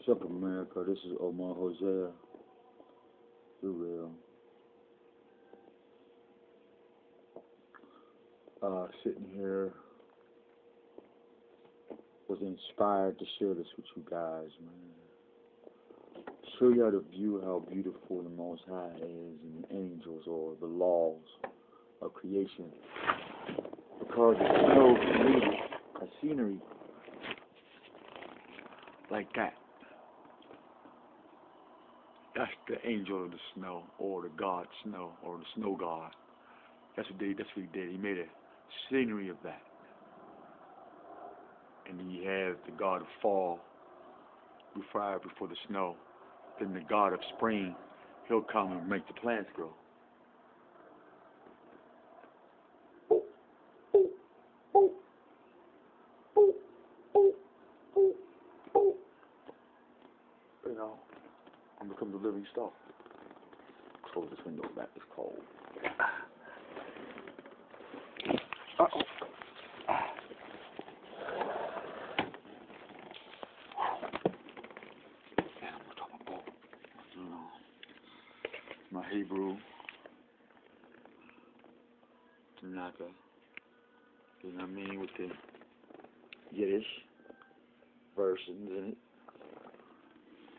What's up, America? This is Omar Hosea. Be real. Sitting here, was inspired to share this with you guys, man. Show y'all the view how beautiful the Most High is, and the angels, or the laws of creation. Because the snow created a scenery like that. That's the angel of the snow, or the god snow, or the snow god. That's what he did. He made a scenery of that. And then you have the god of fall, before the snow. Then the god of spring, he'll come and make the plants grow. You know, I'm become the living stuff. Close this window back, it's cold. Uh-oh. My Hebrew, Tanaka, you know what I mean, with the Yiddish versions in it,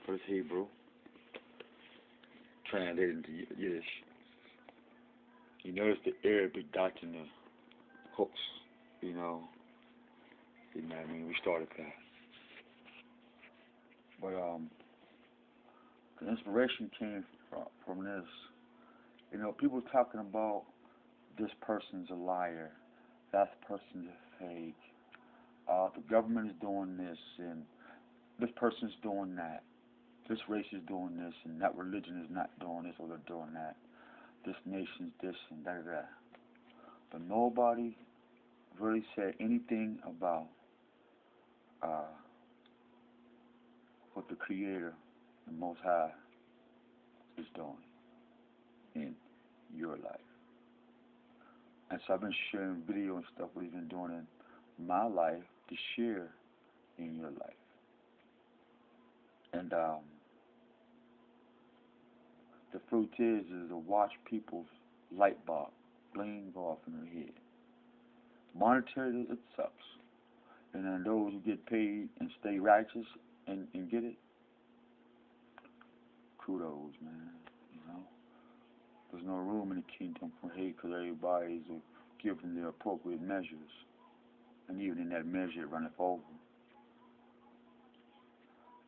for it's Hebrew, translated into Yiddish. You notice the Arabic dots in the hooks, you know what I mean, we started that. But, the inspiration came from this. You know, people talking about this person's a liar, that person's a fake, the government is doing this, and this person's doing that, this race is doing this, and that religion is not doing this, or they're doing that, this nation's this, and da-da-da. But nobody really said anything about what the Creator, the Most High, is doing in your life. And so I've been sharing video and stuff what he's been doing in my life to share in your life. And the fruit is to watch people's light bulb bling off in their head. Monetarily, it sucks. And then those who get paid and stay righteous and get it, kudos, man. You know, there's no room in the kingdom for hate because everybody's given their appropriate measures, and even in that measure, it runneth over.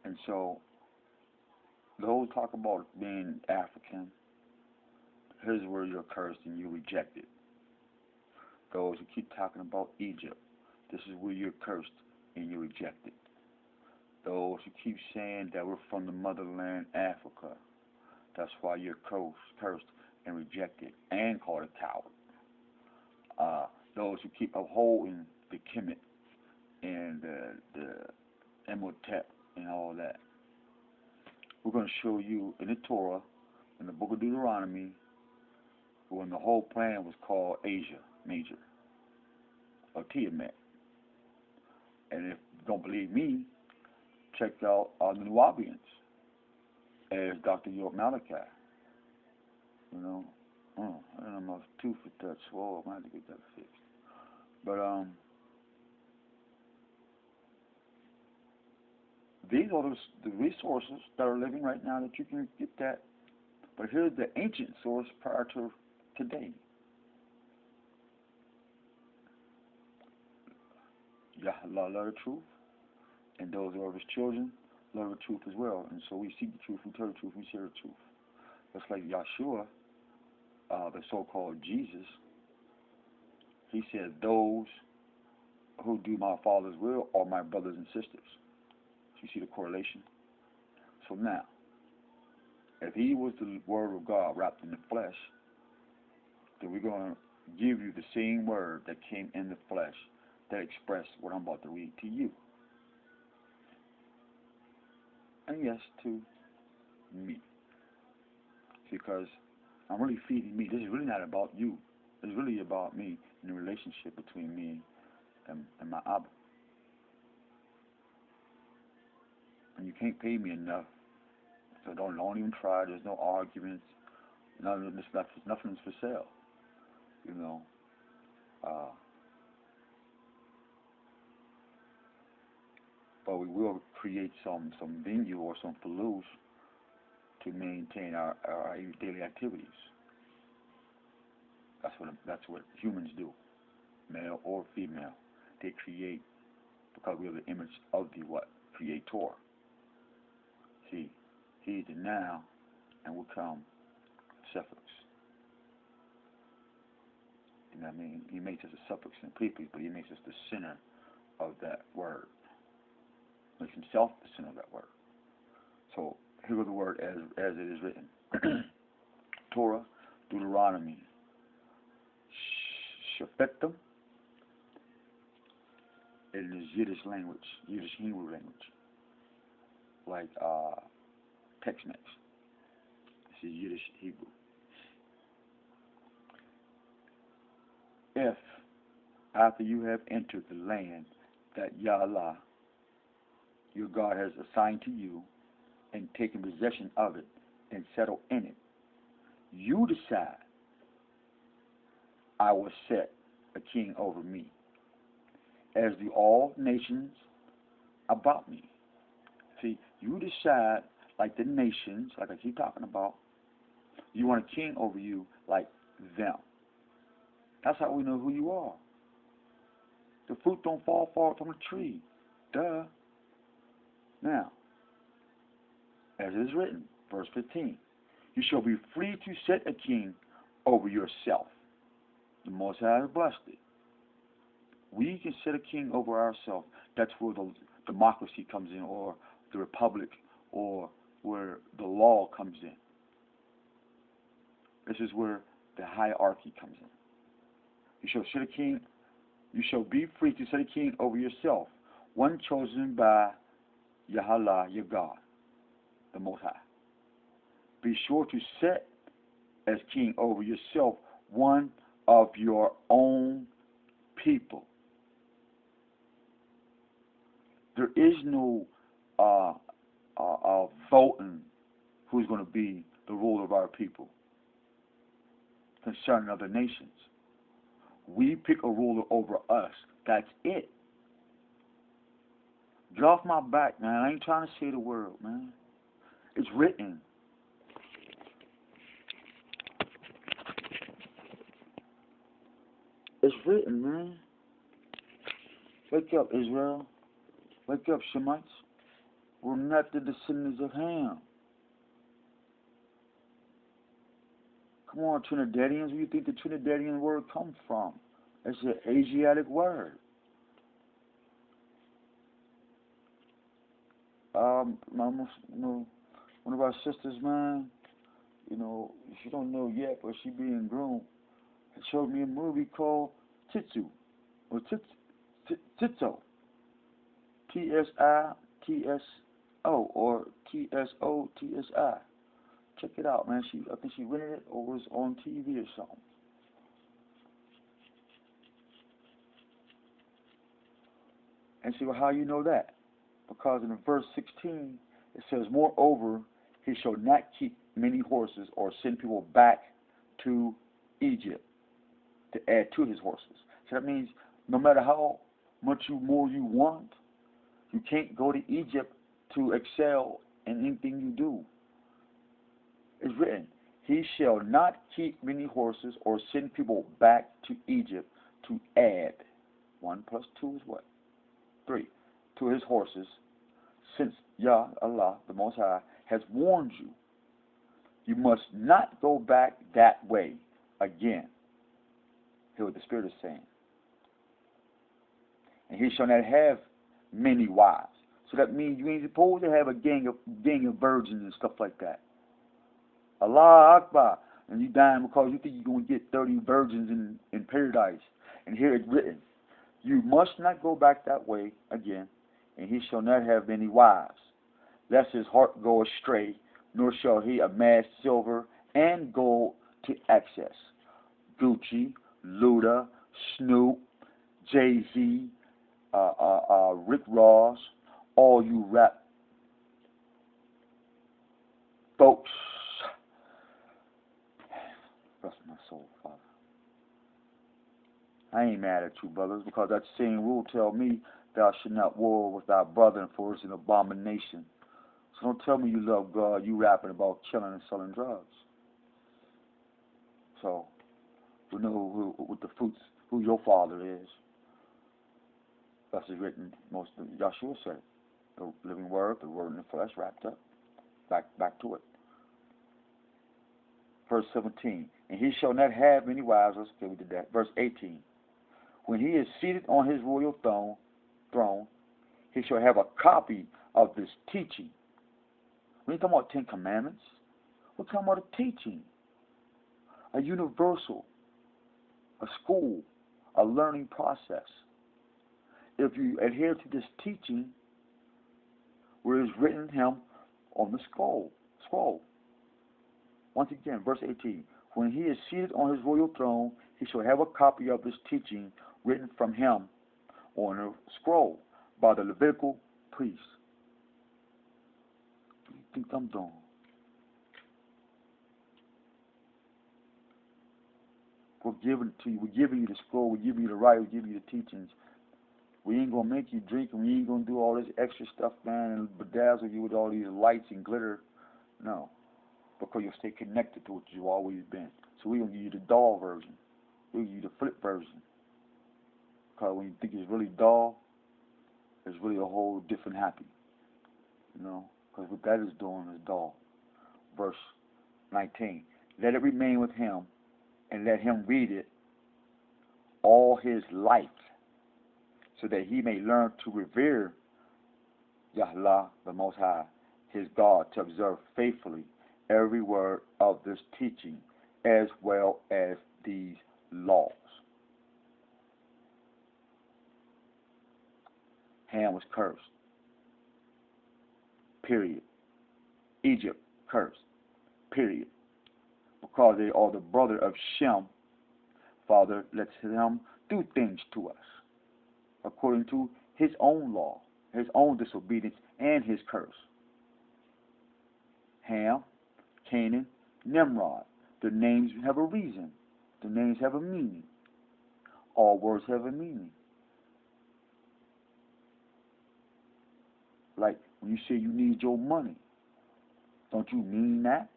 And so, those talk about being African, here's where you're cursed and you reject it. Those who keep talking about Egypt, this is where you're cursed and you reject it. Those who keep saying that we're from the motherland, Africa, that's why you're cursed and rejected and called a coward. Those who keep upholding the Kemet and the Emotep and all that. We're going to show you in the Torah, in the book of Deuteronomy, when the whole plan was called Asia Major, or Tiamat. And if you don't believe me, check out the Nubians as Dr. York Malachi. You know, I don't know, my tooth is that swole. I might have to get that fixed. But these are the resources that are living right now that you can get that. But here's the ancient source prior to today. Yahweh love the truth, and those who are his children love the truth as well. And so we seek the truth, we tell the truth, we share the truth. Just like Yahshua, the so-called Jesus, he said, those who do my Father's will are my brothers and sisters. So you see the correlation? So now, if he was the Word of God wrapped in the flesh, then we're going to give you the same word that came in the flesh that expressed what I'm about to read to you. And yes, to me. Because I'm really feeding me. This is really not about you. It's really about me and the relationship between me and my Abba. and you can't pay me enough, so don't even try. There's no arguments. Nothing's for sale. You know. But we will create some venue or some pelouse to maintain our daily activities. That's what humans do, male or female. They create because we have the image of the what? Creator. See, he's the now, and will come suffix. You know what I mean? He makes us a suffix in people, but he makes us the center of that word. Makes himself the center of that word. So here goes the word as it is written. Torah, Deuteronomy, Shephetim, in the Yiddish language, Yiddish Hebrew language, like Tex-Mex. This is Yiddish Hebrew. If, after you have entered the land that Yahweh, your God, has assigned to you, and taken possession of it, and settle in it, you decide, I will set a king over me, as do all nations about me. See, you decide, like the nations, like I keep talking about, you want a king over you like them. That's how we know who you are. The fruit don't fall far from the tree. Duh. Now, as it is written, verse 15, you shall be free to set a king over yourself. The Most High has blessed it. We can set a king over ourselves. That's where the democracy comes in, or the republic, or where the law comes in. This is where the hierarchy comes in. You shall set a king. You shall be free to set a king over yourself, one chosen by Yahweh, your God, the Most High. Be sure to set as king over yourself one of your own people. There is no voting who's going to be the ruler of our people concerning other nations. We pick a ruler over us. That's it. Get off my back, man. I ain't trying to save the world, man. It's written. It's written, man. Wake up, Israel. Wake up, Shemites. We're not the descendants of Ham. Come on, Trinidadians. Where do you think the Trinidadian word comes from? It's an Asiatic word. One of our sisters, man, she don't know yet, but she being groomed, showed me a movie called Titsu, or Titso, T-S-I-T-S-O, or T-S-O-T-S-I. Check it out, man. I think she rented it or was on TV or something. And see, well, how you know that? Because in verse 16, it says, moreover, he shall not keep many horses or send people back to Egypt to add to his horses. So that means no matter how much more you want, you can't go to Egypt to excel in anything you do. It's written, he shall not keep many horses or send people back to Egypt to add. 1 plus 2 is what? 3. To his horses, since Yah, Allah, the Most High, has warned you. You must not go back that way again. Hear what the Spirit is saying. And he shall not have many wives. So that means you ain't supposed to have a gang of virgins and stuff like that. Allah Akbar. And you dying because you think you're going to get 30 virgins in paradise. And here it's written, you must not go back that way again, and he shall not have many wives, lest his heart go astray, nor shall he amass silver and gold to excess. Gucci, Luda, Snoop, Jay-Z, Rick Ross, all you rap Folks, rest my soul, Father. I ain't mad at you, brothers, because that same rule tell me thou should not war with thy brother, for it's an abomination. So don't tell me you love God, you rapping about killing and selling drugs. So, we know what the fruits, who your father is. That's written, most of Joshua said. The living word, the word in the flesh, wrapped up. Back to it. Verse 17. And he shall not have many wives. Let's get to that. Verse 18. When he is seated on his royal throne, he shall have a copy of this teaching. When you talking about 10 Commandments, we're talking about a teaching, a universal, a school, a learning process. If you adhere to this teaching, where it is written him on the scroll. Once again, verse 18. When he is seated on his royal throne, he shall have a copy of this teaching written from him on a scroll by the Levitical priest. What do you think I'm doing? We're giving it to you. We're giving you the scroll. We're giving you the right. We're giving you the teachings. We ain't going to make you drink, and we ain't going to do all this extra stuff, man, and bedazzle you with all these lights and glitter. No. Because you'll stay connected to what you've always been. So we're going to give you the dull version. We'll give you the flip version. Because when you think it's really dull, it's really a whole different happy. You know? Because what that is doing is dull. Verse 19. Let it remain with him, and let him read it all his life, so that he may learn to revere Yahweh the Most High, his God, to observe faithfully every word of this teaching, as well as these laws. Ham was cursed. Period. Egypt cursed. Period. Because they are the brother of Shem, Father lets him do things to us according to his own law, his own disobedience, and his curse. Ham, Canaan, Nimrod. The names have a reason. The names have a meaning. All words have a meaning. Like when you say you need your money, don't you mean that?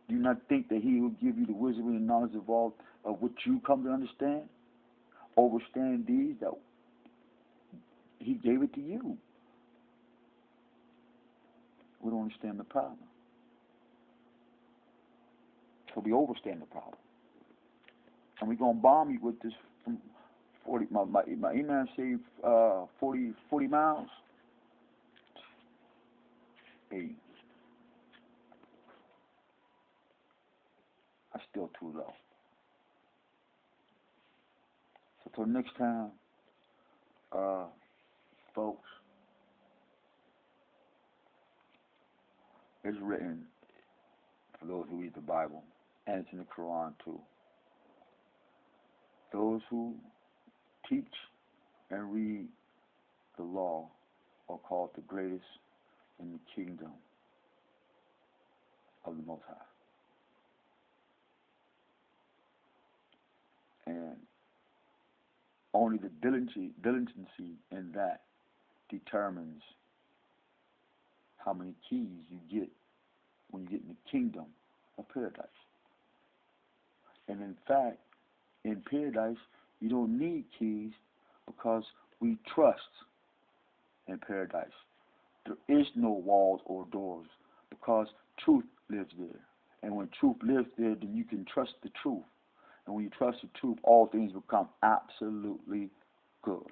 Do you not think that he will give you the wisdom and knowledge of all of what you come to understand? Overstand these, that he gave it to you. We don't understand the problem. So we overstand the problem. And we're going to bomb you with this from 40, my email say 40 miles. Hey, that's still too low. So till next time, folks, it's written for those who read the Bible, and it's in the Quran too. Those who teach and read the law are called the greatest in the kingdom of the Most High. And only the diligency in that determines how many keys you get when you get in the kingdom of paradise. And in fact, in paradise, you don't need keys because we trust in paradise. There is no walls or doors because truth lives there. And when truth lives there, then you can trust the truth. And when you trust the truth, all things become absolutely good.